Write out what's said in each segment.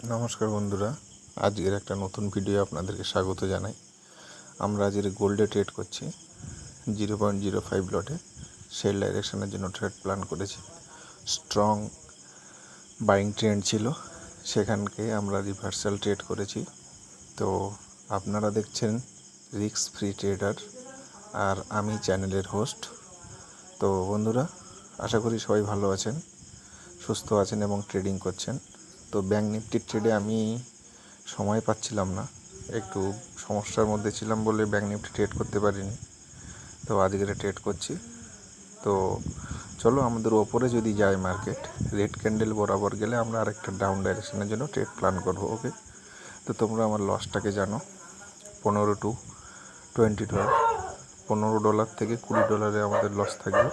নমস্কার বন্ধুরা, আজকের একটা নতুন ভিডিও আপনাদেরকে স্বাগত জানাই। আমরা আজকের গোল্ডে ট্রেড করছি 0.05 লটে সেল ডাইরেকশনের জন্য ট্রেড প্ল্যান করেছি। স্ট্রং বাইং ট্রেন্ড ছিল, সেখানকে আমরা রিভার্সাল ট্রেড করেছি। তো আপনারা দেখছেন রিস্ক ফ্রি ট্রেডার, আর আমি চ্যানেলের হোস্ট। তো বন্ধুরা, আশা করি সবাই ভালো আছেন, সুস্থ আছেন এবং ট্রেডিং করছেন। তো ব্যাঙ্ক নিফটির ট্রেডে আমি সময় পাচ্ছিলাম না, একটু সমস্যার মধ্যে ছিলাম বলে ব্যাঙ্ক নিফটি ট্রেড করতে পারিনি। তো আজকে ট্রেড করছি। তো চলো, আমাদের ওপরে যদি যায় মার্কেট, রেড ক্যান্ডেল বরাবর গেলে আমরা আরেকটা ডাউন ডাইরেকশনের জন্য ট্রেড প্ল্যান করবো। ওকে, তো তোমরা আমার লসটাকে জানো, $15 to $20, $15 থেকে $20 আমাদের লস থাকবে।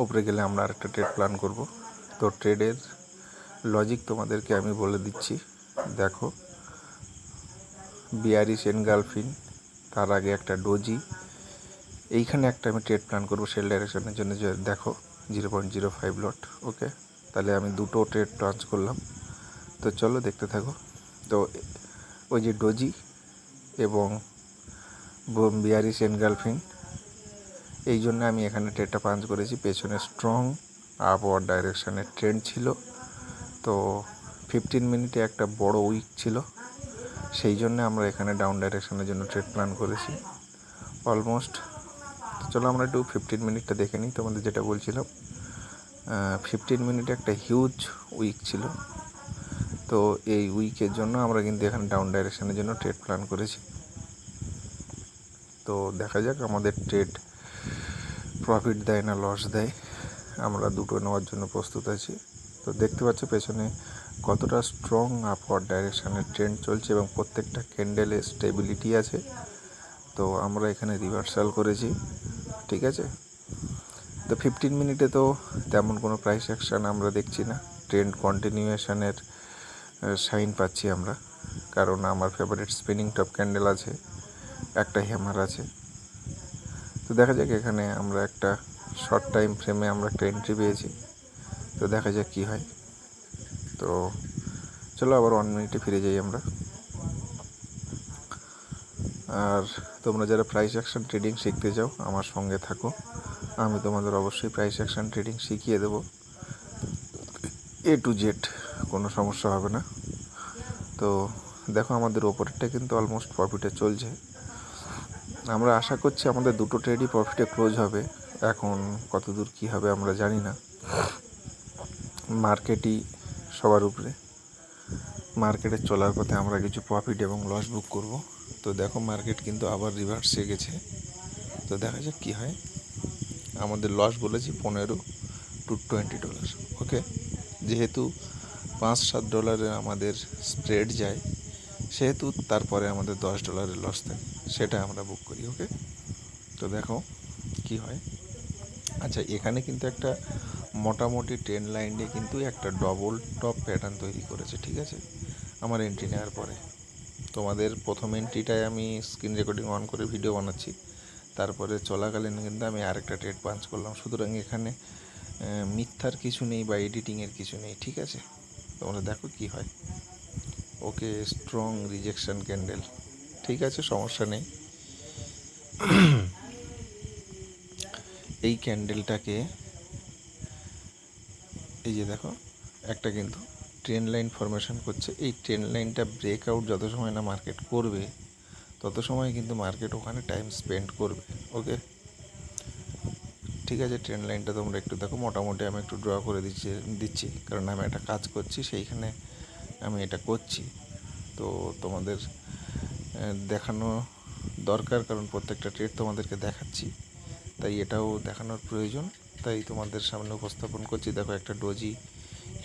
ওপরে গেলে আমরা আরেকটা ট্রেড প্ল্যান করব। তো ট্রেডের লজিক তোমাদেরকে আমি বলে দিচ্ছি। দেখো, বিয়ারিশ এনগালফিন, তার আগে একটা ডোজি, এইখানে একটা আমি ট্রেড প্ল্যান করবো সেল ডাইরেকশনের জন্য। যে দেখো 0.05 লট। ওকে, তাহলে আমি দুটো ট্রেড লঞ্চ করলাম। তো চলো দেখতে থাকো। তো ওই যে ডোজি এবং বিয়ারিশ এনগালফিন, এই জন্য আমি এখানে ট্রেডটা পাঞ্চ করেছি। পেছনে স্ট্রং আপওয়ার্ড ডাইরেকশানের ট্রেন্ড ছিল, তো 15 মিনিটে একটা বড় উইক ছিল, সেই জন্য আমরা এখানে ডাউন ডাইরেকশনের জন্য ট্রেড প্ল্যান করেছি অলমোস্ট। চলো আমরা একটু 15 মিনিটটা দেখে নিই। তোমাদের যেটা বলছিলাম, 15 মিনিটে একটা হিউজ উইক ছিল, তো এই উইকের জন্য আমরা কিন্তু এখানে ডাউন ডাইরেকশনের জন্য ট্রেড প্ল্যান করেছি। তো দেখা যাক আমাদের ট্রেড প্রফিট দেয় না লস দেয়, আমরা দুটো নেওয়ার জন্য প্রস্তুত আছি। তো দেখতে পাচ্ছ পেছনে কতটা স্ট্রং আপওয়ার্ড ডাইরেকশানের ট্রেন্ড চলছে এবং প্রত্যেকটা ক্যান্ডেলে স্টেবিলিটি আছে। তো আমরা এখানে রিভার্সাল করেছি, ঠিক আছে। তো 15 মিনিটে তো তেমন কোনো প্রাইস অ্যাকশান আমরা দেখছি না, ট্রেন্ড কন্টিনিউয়েশনের সাইন পাচ্ছি আমরা, কারণ আমার ফেভারিট স্পিনিং টপ ক্যান্ডেল আছে, একটা হ্যামার আছে। তো দেখা যাক, এখানে আমরা একটা শর্ট টাইম ফ্রেমে আমরা একটা এন্ট্রি পেয়েছি। তো দেখা যাক কী হয়। তো চলো আবার 1 মিনিটে ফিরে যাই আমরা। আর তোমরা যারা প্রাইস অ্যাকশন ট্রেডিং শিখতে চাও, আমার সঙ্গে থাকো, আমি তোমাদের অবশ্যই প্রাইস অ্যাকশন ট্রেডিং শিখিয়ে দেবো, A to Z, কোনো সমস্যা হবে না। তো দেখো, আমাদের ওপরেরটা কিন্তু অলমোস্ট প্রফিটে চলছে। আমরা আশা করছি আমাদের দুটো ট্রেডই প্রফিটে ক্লোজ হবে। এখন কত দূর কী হবে আমরা জানি না, মার্কেটই সবার উপরে। মার্কেটে চলার পথে আমরা কিছু প্রফিট এবং লস বুক করব। তো দেখো, মার্কেট কিন্তু আবার রিভার্সে গেছে। তো দেখা যাক কী হয়। আমাদের লস বলেছি $15 to $20। ওকে, যেহেতু $5-7 আমাদের স্প্রেড যায়, সেহেতু তারপরে আমাদের $10 লস থাকে, সেটা আমরা বুক করি। ওকে, তো দেখো কি হয়। আচ্ছা, এখানে কিন্তু একটা মোটামুটি ট্রেন্ড লাইনে কিন্তু একটা ডবল টপ প্যাটার্ন তৈরি করেছে, ঠিক আছে। আমার এন্ট্রি নেওয়ার পরে তোমাদের প্রথম এন্ট্রিটায় আমি স্ক্রিন রেকর্ডিং অন করে ভিডিও বানাচ্ছি, তারপরে চলাকালীন কিন্তু আমি আরেকটা ট্রেড পাঞ্চ করলাম। সুতরাং এখানে মিথ্যার কিছু নেই বা এডিটিংয়ের কিছু নেই, ঠিক আছে। তোমরা দেখো কি হয়। ওকে, স্ট্রং রিজেকশন ক্যান্ডেল, ঠিক আছে, সমস্যা নেই। এই ক্যান্ডেলটাকে, এই যে দেখো, একটা কিন্তু ট্রেন্ড লাইন ফরমেশন করছে। এই ট্রেন্ড লাইনটা ব্রেকআউট যত সময় না মার্কেট করবে, তত সময় কিন্তু মার্কেট ওখানে টাইম স্পেন্ড করবে। ওকে, ঠিক আছে। ট্রেন্ড লাইনটা তোমরা একটু দেখো, মোটামুটি আমি একটু ড্র করে দিচ্ছি, কারণ আমি একটা কাজ করছি, সেইখানে আমি এটা করছি। তো তোমাদের দেখানো দরকার, কারণ প্রত্যেকটা ট্রেড তোমাদেরকে দেখাচ্ছি, তাই এটাও দেখানোর প্রয়োজন, তাই তোমাদের সামনে উপস্থাপন করছি। দেখো, একটা ডোজি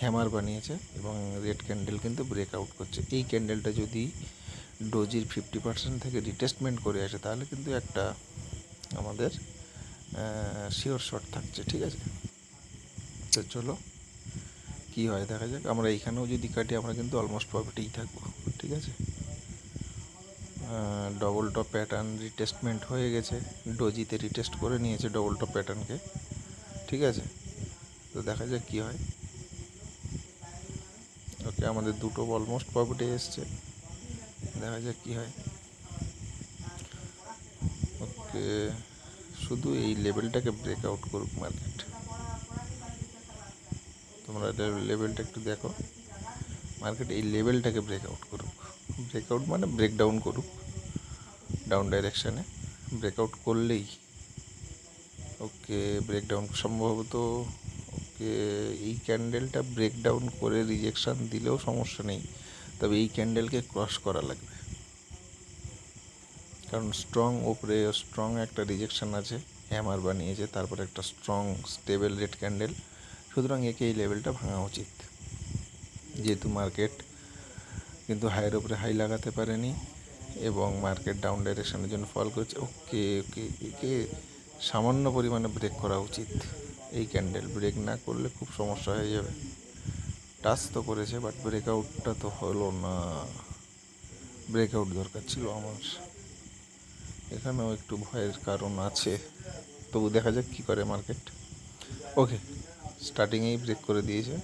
হ্যামার বানিয়েছে এবং রেড ক্যান্ডেল কিন্তু ব্রেকআউট করছে। এই ক্যান্ডেলটা যদি ডোজির 50% থেকে রিটেস্টমেন্ট করে আসে, তাহলে কিন্তু একটা আমাদের শিওর শর্ট থাকছে, ঠিক আছে। তো চলো কী হয় দেখা যাক। আমরা এইখানেও যদি কাটি, আমরা কিন্তু অলমোস্ট প্রফিটেই থাকবো, ঠিক আছে। ডবল টপ প্যাটার্ন রিটেস্টমেন্ট হয়ে গেছে, ডোজিতে রিটেস্ট করে নিয়েছে ডবল টপ প্যাটার্নকে, ঠিক আছে। তো দেখা যাক কী হয়। ওকে। ওকে, আমাদের দুটো অলমোস্ট প্রফিটে এসছে, দেখা যাক কী হয়। ওকে, শুধু এই লেভেলটাকে ব্রেকআউট করুক মার্কেট। তোমরা লেভেলটা একটু দেখো, মার্কেট এই লেভেলটাকে ব্রেকআউট করুক। ব্রেকআউট মানে ব্রেকডাউন করুক ডাউন ডাইরেকশানে। ব্রেকআউট করলেই ওকে, ব্রেকডাউন সম্ভবত, ওকে এই ক্যান্ডেলটা ব্রেকডাউন করে রিজেকশান দিলেও সমস্যা নেই, তবে এই ক্যান্ডেলকে ক্রস করা লাগবে, কারণ স্ট্রং ওপরে স্ট্রং একটা রিজেকশান আছে, হ্যামার বানিয়েছে, তারপর একটা স্ট্রং স্টেবল রেড ক্যান্ডেল। সুতরাং একে এই লেভেলটা ভাঙা উচিত, যেহেতু মার্কেট কিন্তু হাইয়ের উপরে হাই লাগাতে পারেনি এবং মার্কেট ডাউন ডাইরেকশানের জন্য ফল করছে। ওকে ওকে, একে সামান্য পরিমাণে ব্রেক করা উচিত। এই ক্যান্ডেল ব্রেক না করলে খুব সমস্যা হয়ে যাবে। টাচ তো করেছে, বাট ব্রেকআউটটা তো হলো না। ব্রেকআউট দরকার ছিল আমার। এখানেও একটু ভয়ের কারণ আছে, তবু দেখা যাক কী করে মার্কেট। ওকে, স্টার্টিংয়েই ব্রেক করে দিয়েছে,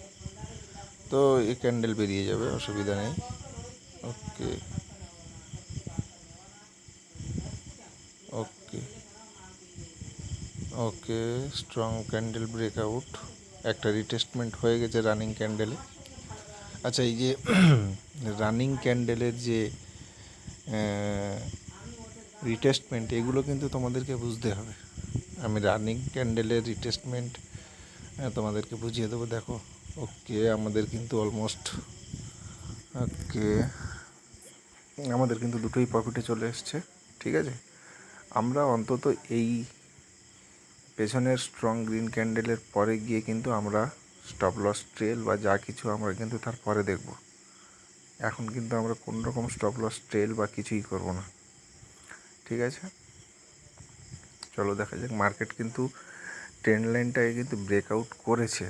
তো এই ক্যান্ডেল বেরিয়ে যাবে, অসুবিধা নেই। ওকে ওকে ওকে, স্ট্রং ক্যান্ডেল ব্রেকআউট, একটা রিটেস্টমেন্ট হয়ে গেছে রানিং ক্যান্ডেলে। আচ্ছা, এই যে রানিং ক্যান্ডেলের যে রিটেস্টমেন্ট, এগুলো কিন্তু তোমাদেরকে বুঝতে হবে। আমি রানিং ক্যান্ডেলের রিটেস্টমেন্ট তোমাদেরকে বুঝিয়ে দেবো। দেখো, ওকে আমাদের কিন্তু অলমোস্ট, ওকে আমাদের কিন্তু দুটোই প্রফিটে চলে এসছে, ঠিক আছে। আমরা অন্তত এই পেছনের স্ট্রং গ্রিন ক্যান্ডেলের পরে গিয়ে কিন্তু আমরা স্টপ লস ট্রেল বা যা কিছু আমরা কিন্তু তার পরে দেখব। এখন কিন্তু আমরা কোনো রকম স্টপ লস ট্রেল বা কিছুই করব না, ঠিক আছে। চলো দেখা যাক, মার্কেট কিন্তু ট্রেন্ড লাইনটাকে কিন্তু ব্রেকআউট করেছে,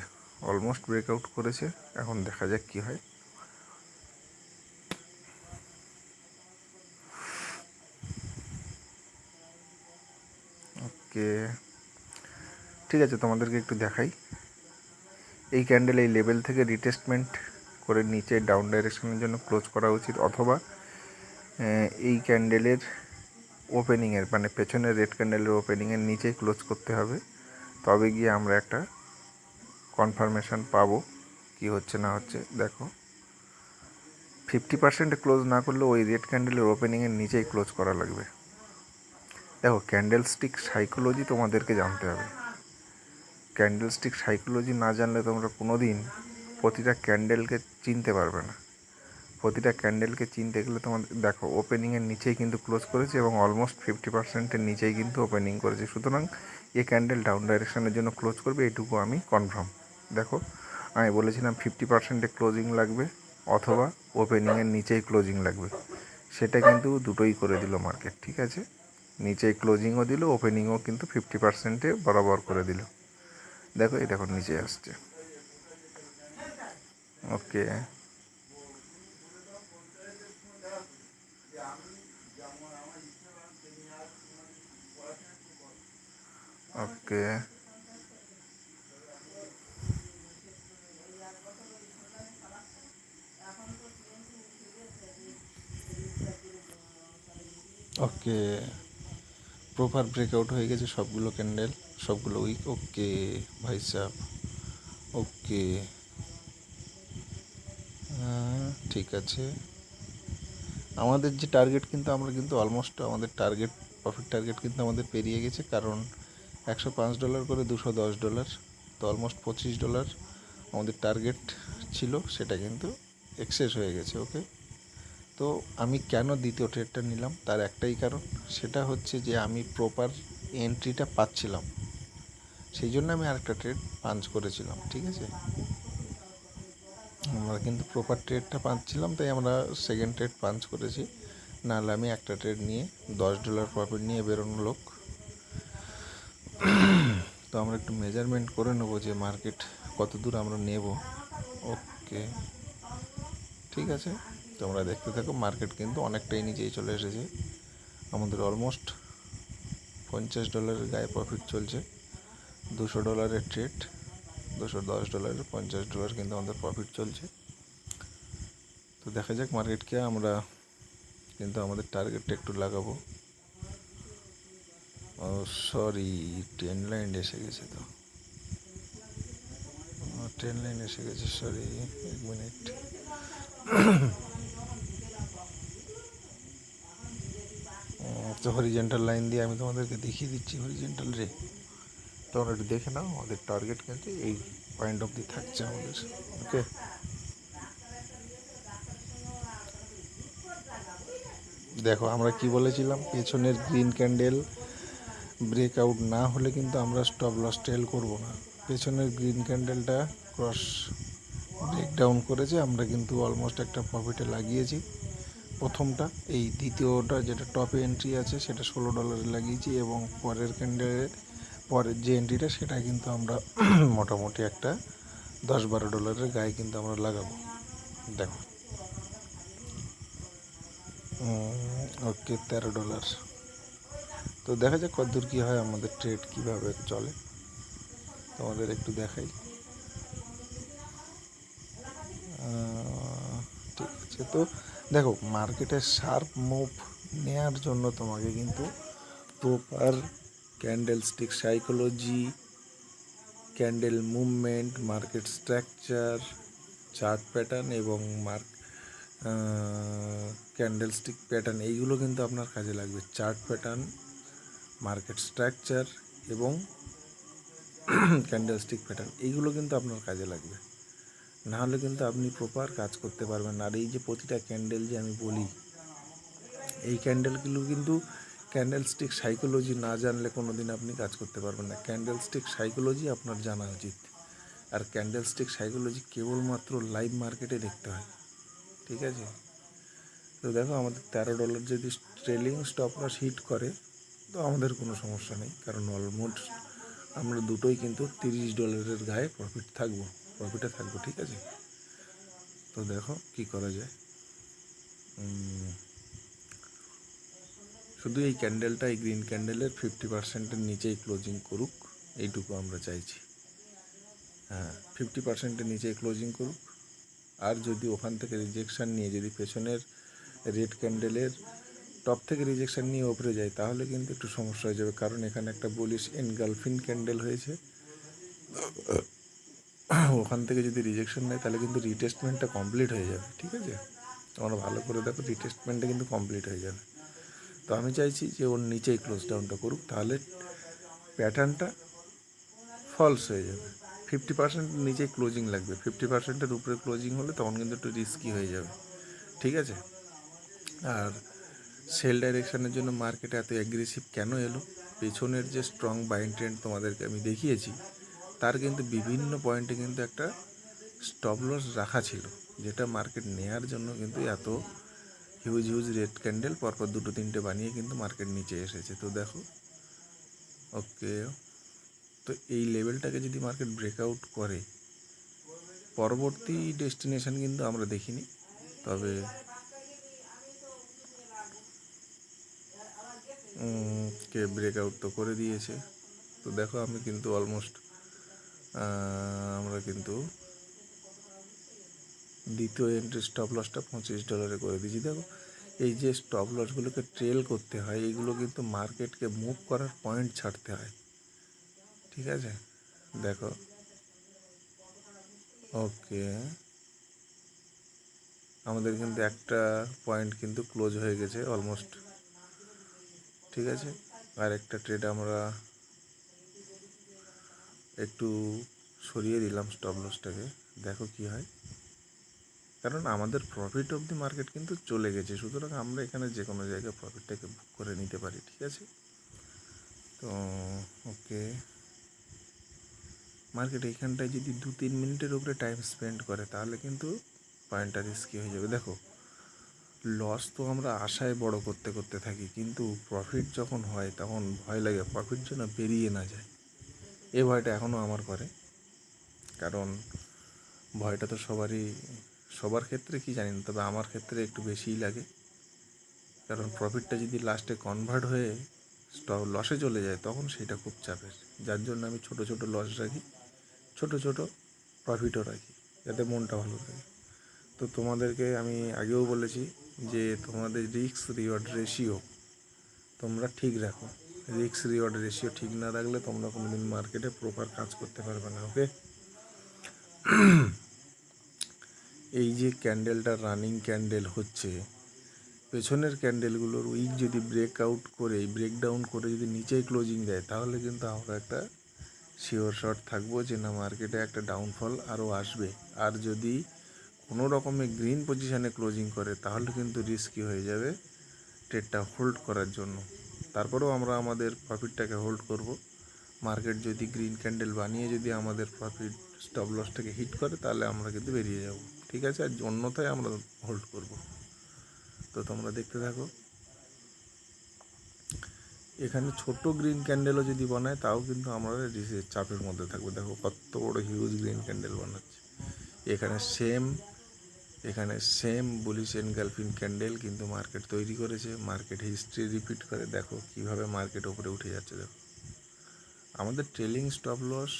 অলমোস্ট ব্রেকআউট করেছে। এখন দেখা যাক কী হয়। ওকে, ঠিক আছে, তোমাদেরকে একটু দেখাই। এই ক্যান্ডেল এই লেভেল থেকে রিটেস্টমেন্ট করে নিচে ডাউন ডাইরেকশনের জন্য ক্লোজ করা উচিত, অথবা এই ক্যান্ডেলের ওপেনিংয়ের মানে পেছনের রেড ক্যান্ডেলের ওপেনিংয়ের নিচেই ক্লোজ করতে হবে, তবে গিয়ে আমরা একটা কনফার্মেশন পাবো কি হচ্ছে না হচ্ছে। দেখো, 50% ক্লোজ না করলে ওই রেড ক্যান্ডেলের ওপেনিংয়ের নিচেই ক্লোজ করা লাগবে। দেখো, ক্যান্ডেলস্টিক সাইকোলজি তোমাদেরকে জানতে হবে। ক্যান্ডেলস্টিক সাইকোলজি না জানলে তোমরা কোনো দিন প্রতিটা ক্যান্ডেলকে চিনতে পারবে না। প্রতিটা ক্যান্ডেলকে চিনতে গেলে তোমাদের, দেখো ওপেনিংয়ের নিচেই কিন্তু ক্লোজ করেছে এবং অলমোস্ট 50%-এর নিচেই কিন্তু ওপেনিং করেছে। সুতরাং এই ক্যান্ডেল ডাউন ডাইরেকশনের জন্য ক্লোজ করবে, এটুকু আমি কনফার্ম। দেখো, আমি বলেছিলাম 50%-এ ক্লোজিং লাগবে অথবা ওপেনিংয়ের নিচেই ক্লোজিং লাগবে, সেটা কিন্তু দুটোই করে দিল মার্কেট, ঠিক আছে। নিচেই ক্লোজিংও দিল, ওপেনিংও কিন্তু 50%-এ বরাবর করে দিল। দেখো, এই দেখো নিচে আসছে। ওকে ওকে ওকে, প্রপার ব্রেকআউট হয়ে গেছে সবগুলো ক্যান্ডেল, সবগুলো উইক। ওকে ভাই সাহেব, ওকে ঠিক আছে। আমাদের যে টার্গেট, কিন্তু আমরা কিন্তু অলমোস্ট আমাদের টার্গেট, প্রফিট টার্গেট কিন্তু আমাদের পেরিয়ে গেছে, কারণ $105 করে $210, তো অলমোস্ট $25 আমাদের টার্গেট ছিল, সেটা কিন্তু এক্সেস হয়ে গেছে। ওকে, তো আমি কেন দ্বিতীয় ট্রেডটা নিলাম তার একটাই কারণ, সেটা হচ্ছে যে আমি প্রপার এন্ট্রিটা পাচ্ছিলাম, সেই জন্য আমি আরেকটা ট্রেড পাঞ্চ করেছিলাম, ঠিক আছে। আমরা কিন্তু প্রপার ট্রেডটা পাচ্ছিলাম, তাই আমরা সেকেন্ড ট্রেড পাঞ্চ করেছি, নাহলে আমি একটা ট্রেড নিয়ে $10 প্রফিট নিয়ে বেরোনো লোক। তো আমরা একটু মেজারমেন্ট করে নেবো যে মার্কেট কত দূর আমরা নেব। ওকে, ঠিক আছে, তোমরা দেখতে থাকো। মার্কেট কিন্তু অনেকটাই নিচেই চলে এসেছে, আমাদের অলমোস্ট $50 গায়ে প্রফিট চলছে। $200 ট্রেড, $210, $50 কিন্তু আমাদের প্রফিট চলছে। তো দেখা যাক মার্কেটকে আমরা কিন্তু আমাদের টার্গেটটা একটু লাগাবো। ও সরি, ট্রেন লাইন এসে গেছে, তো ট্রেন লাইন এসে গেছে, সরি 1 মিনিট। তো হরিজেন্টাল লাইন দিয়ে আমি তোমাদেরকে দেখিয়ে দিচ্ছি হরিজেন্টাল রে, তোমরা একটু দেখে নাও। আমাদের টার্গেট কিন্তু এই পয়েন্ট অবধি থাকছে আমাদের। ওকে, দেখো আমরা কি বলেছিলাম, পেছনের গ্রিন ক্যান্ডেল ব্রেকআউট না হলে কিন্তু আমরা স্টপ লস টেল করব না। পেছনের গ্রিন ক্যান্ডেলটা ক্রস ব্রেকডাউন করেছে, আমরা কিন্তু অলমোস্ট একটা প্রফিটে লাগিয়েছি প্রথমটা। এই দ্বিতীয়টা যেটা টপে এন্ট্রি আছে সেটা $16 লাগিয়েছি, এবং পরের ক্যান্ডেলের পরের যে এন্ট্রিটা সেটা কিন্তু আমরা মোটামুটি একটা $10-12 গায়ে কিন্তু আমরা লাগাবো। দেখো, ওকে $13। তো দেখা যাক কতদূর কী হয়, আমাদের ট্রেড কীভাবে চলে তোমাদের একটু দেখাই। ঠিক আছে, তো দেখো মার্কেটের শার্প মুভ নেওয়ার জন্য তোমাকে কিন্তু proper candle stick psychology, candle movement, market structure, chart pattern এবং ক্যান্ডেল স্টিক প্যাটার্ন, এইগুলো কিন্তু আপনার কাজে লাগবে। চার্ট প্যাটার্ন, মার্কেট স্ট্রাকচার এবং ক্যান্ডেল স্টিক প্যাটার্ন, এইগুলো কিন্তু আপনার কাজে লাগবে, নাহলে কিন্তু আপনি প্রপার কাজ করতে পারবেন না। আর এই যে প্রতিটা ক্যান্ডেল যে আমি বলি, এই ক্যান্ডেলগুলো কিন্তু ক্যান্ডেল স্টিক সাইকোলজি না জানলে কোনো দিন আপনি কাজ করতে পারবেন না। ক্যান্ডেল স্টিক সাইকোলজি আপনার জানা উচিত, আর ক্যান্ডেল স্টিক সাইকোলজি কেবলমাত্র লাইভ মার্কেটে দেখতে হয়, ঠিক আছে? তো দেখো আমাদের $13 যদি ট্রেলিং স্টপ লস হিট করে তো আমাদের কোনো সমস্যা নেই, কারণ অলমোস্ট আমরা দুটোই কিন্তু $30 গায়ে প্রফিটে থাকবো, ঠিক আছে? তো দেখো কি করা যায়। শুধু এই ক্যান্ডেলটা, এই গ্রিন ক্যান্ডেলের 50%-এর নিচেই ক্লোজিং করুক, এইটুকু আমরা চাইছি। হ্যাঁ, 50%-এর নিচেই ক্লোজিং করুক। আর যদি ওখান থেকে রিজেকশান নিয়ে, যদি পেছনের রেড ক্যান্ডেলের টপ থেকে রিজেকশান নিয়ে ওপরে যায়, তাহলে কিন্তু একটু সমস্যা হয়ে যাবে, কারণ এখানে একটা বুলিশ এনগালফিং ক্যান্ডেল হয়েছে। ওখান থেকে যদি রিজেকশন নেয় তাহলে কিন্তু রিটেস্টমেন্টটা কমপ্লিট হয়ে যাবে, ঠিক আছে? তোমরা ভালো করে দেখো, রিটেস্টমেন্টটা কিন্তু কমপ্লিট হয়ে যাবে। তো আমি চাইছি যে ওর নিচেই ক্লোজ ডাউনটা করুক, তাহলে প্যাটার্নটা ফলস হয়ে যাবে। 50% নিচে ক্লোজিং লাগবে, 50%-এর উপরে ক্লোজিং হলে তখন কিন্তু একটু রিস্কি হয়ে যাবে, ঠিক আছে? আর সেল ডাইরেকশানের জন্য মার্কেটে এত অ্যাগ্রেসিভ কেন এলো? পেছনের যে স্ট্রং বাইং ট্রেন্ড তোমাদেরকে আমি দেখিয়েছি, তার কিন্তু বিভিন্ন পয়েন্টে কিন্তু একটা স্টপ লস রাখা ছিল, যেটা মার্কেট নেয়ার জন্য কিন্তু এত হিউজ রেড ক্যান্ডেল পরপর 2-3টে বানিয়ে কিন্তু মার্কেট নিচে এসেছে। তো দেখো, ওকে, তো এই লেভেলটাকে যদি মার্কেট ব্রেকআউট করে, পরবর্তী ডেস্টিনেশন কিন্তু আমরা দেখিনি, তবে কে ব্রেকআউট তো করে দিয়েছে। তো দেখো আমি কিন্তু অলমোস্ট আমরা কিন্তু দ্বিতীয় এন্ট্রি স্টপ লসটা $25 করে দিয়েছি। দেখো এই যে স্টপ লসগুলোকে ট্রেল করতে হয়, এইগুলো কিন্তু মার্কেটকে মুভ করার পয়েন্ট ছাড়তে হয়, ঠিক আছে? দেখো, ওকে, আমাদের কিন্তু একটা পয়েন্ট কিন্তু ক্লোজ হয়ে গেছে অলমোস্ট, ঠিক আছে? আর একটা ট্রেড আমরা একটু সরিয়ে দিলাম স্টপ লসটাকে, দেখো কি হয়, কারণ আমাদের প্রফিট অফ দি মার্কেট কিন্তু চলে গেছে, সুতরাং আমরা এখানে যে কোনো জায়গায় প্রফিটটাকে বুক করে নিতে পারি, ঠিক আছে? তো ওকে, মার্কেট এইখানটায় যদি 2-3 মিনিটের উপরে টাইম স্পেন্ড করে তাহলে কিন্তু পয়েন্টটা রিস্কি হয়ে যাবে। দেখো লস তো আমরা আশায় বড় করতে থাকি, কিন্তু প্রফিট যখন হয় তখন ভয় লাগে প্রফিট যেন বেরিয়ে না যায়। এই ভয়টা এখনও আমার করে, কারণ ভয়টা তো সবার ক্ষেত্রে কি জানি না, তবে আমার ক্ষেত্রে একটু বেশিই লাগে, কারণ প্রফিটটা যদি লাস্টে কনভার্ট হয়ে লসে চলে যায় তখন সেটা খুব চাপের, যার জন্য আমি ছোটো লস রাখি, ছোটো প্রফিটও রাখি, যাতে মনটা ভালো থাকে। তো তোমাদেরকে আমি আগেও বলেছি যে তোমাদের রিস্ক রিওয়ার্ড রেশিও তোমরা ঠিক রাখো। রিস্ক রিওয়ার্ড রেশিও ঠিক না রাখলে তোমরা কোনোদিন মার্কেটে প্রপার কাজ করতে পারবে না। ওকে, এই যে ক্যান্ডেলটা রানিং ক্যান্ডেল হচ্ছে, পেছনের ক্যান্ডেলগুলোর উইক যদি ব্রেকআউট করে ব্রেকডাউন করে যদি নিচেই ক্লোজিং দেয়, তাহলে কিন্তু আমরা একটা শিওর শট থাকবো যে না, মার্কেটে একটা ডাউনফল আরও আসবে। আর যদি কোনো রকমে গ্রিন পজিশানে ক্লোজিং করে, তাহলে কিন্তু রিস্কি হয়ে যাবে ট্রেডটা হোল্ড করার জন্য। তারপরেও আমরা আমাদের প্রফিটটাকে হোল্ড করব। মার্কেট যদি গ্রিন ক্যান্ডেল বানিয়ে যদি আমাদের প্রফিট স্টপ লসটাকে হিট করে, তাহলে আমরা কিন্তু বেরিয়ে যাব, ঠিক আছে? আর অন্যথায় আমরা হোল্ড করব। তো তোমরা দেখতে থাকো। এখানে ছোট গ্রিন ক্যান্ডেলও যদি বানায়, তাও কিন্তু আমরা চাপের মধ্যে থাকবো। দেখো কত বড় হিউজ গ্রিন ক্যান্ডেল বানাচ্ছে। এখানে সেম বুলিশ এনগালফিং ক্যান্ডেল কিন্তু মার্কেট তৈরি করেছে। মার্কেট হিস্ট্রি রিপিট করে দেখো কীভাবে মার্কেট ওপরে উঠে যাচ্ছে। দেখো আমাদের ট্রেলিং স্টপ লস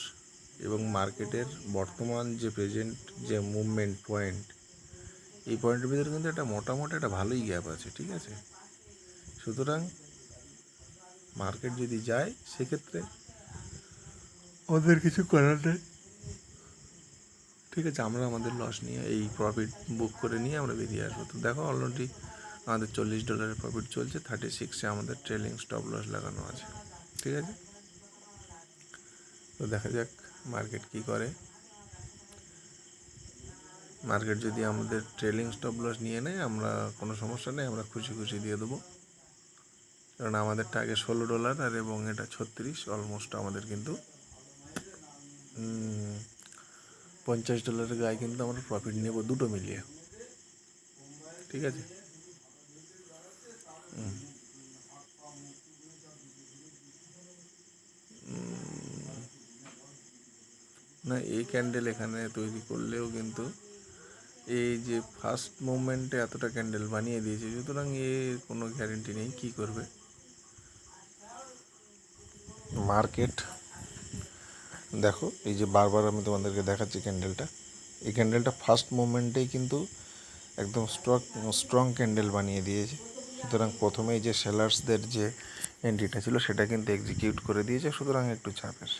এবং মার্কেটের বর্তমান যে প্রেজেন্ট যে মুভমেন্ট পয়েন্ট, এই পয়েন্টের ভিতরে কিন্তু একটা মোটামুটি একটা ভালোই গ্যাপ আছে, ঠিক আছে? সুতরাং মার্কেট যদি যায়, সেক্ষেত্রে ওদের কিছু করার নেই, ঠিক আছে? আমরা আমাদের লস নিয়ে এই প্রফিট বুক করে নিয়ে আমরা বেরিয়ে আসবো। তো দেখো অলরেডি আমাদের $40 প্রফিট চলছে, 36-এ আমাদের ট্রেলিং স্টপ লস লাগানো আছে, ঠিক আছে? তো দেখা যাক মার্কেট কী করে। মার্কেট যদি আমাদের ট্রেলিং স্টপ লস নিয়ে নেয়, আমরা কোনো সমস্যা নেই, আমরা খুশি খুশি দিয়ে দেবো। কারণ আমাদের টার্গেট $16 আর এবং এটা 36, অলমোস্ট আমাদের কিন্তু $50 গায়ে কিন্তু আমরা প্রফিট নেব দুটো মিলিয়ে, ঠিক আছে? না, এই ক্যান্ডেল এখানে তৈরি করলেও কিন্তু এই যে ফার্স্ট মুভমেন্টে এতটা ক্যান্ডেল বানিয়ে দিয়েছে, সুতরাং এর কোনো গ্যারেন্টি নেই কী করবে মার্কেট। দেখো এই যে বারবার আমি তোমাদেরকে দেখাচ্ছি ক্যান্ডেলটা, এই ক্যান্ডেলটা ফার্স্ট মুভমেন্টেই কিন্তু একদম স্ট্রং ক্যান্ডেল বানিয়ে দিয়েছে। সুতরাং প্রথমেই যে সেলার্সদের যে এন্ট্রিটা ছিল, সেটা কিন্তু এক্সিকিউট করে দিয়েছে। সুতরাং একটু চাপের।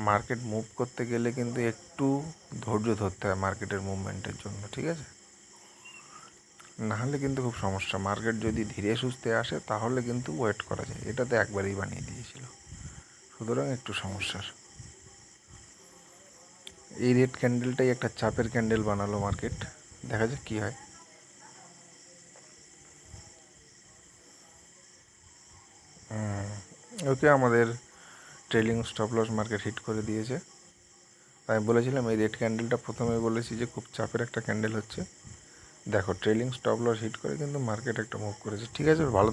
মার্কেট মুভ করতে গেলে কিন্তু একটু ধৈর্য ধরতে হয় মার্কেটের মুভমেন্টের জন্য, ঠিক আছে? নাহলে কিন্তু খুব সমস্যা। মার্কেট যদি ধীরে সুস্থে আসে, তাহলে কিন্তু ওয়েট করা যায়। এটা তো একবারেই বানিয়ে দিয়েছিল, সুতরাং একটু সমস্যার। এই রেড ক্যান্ডেলটাই একটা চাপের ক্যান্ডেল বানালো মার্কেট। দেখা যাক কী হয়। ওকে, আমাদের trailing stop loss market hit করে দিয়েছে। আমি বলেছিলাম এই রেড ক্যান্ডেলটা, প্রথমে বলেছি যে খুব চাপের একটা ক্যান্ডেল হচ্ছে। দেখো ট্রেলিং স্টপ লস হিট করে কিন্তু মার্কেট একটা মুভ করেছে, ঠিক আছে? ভালো।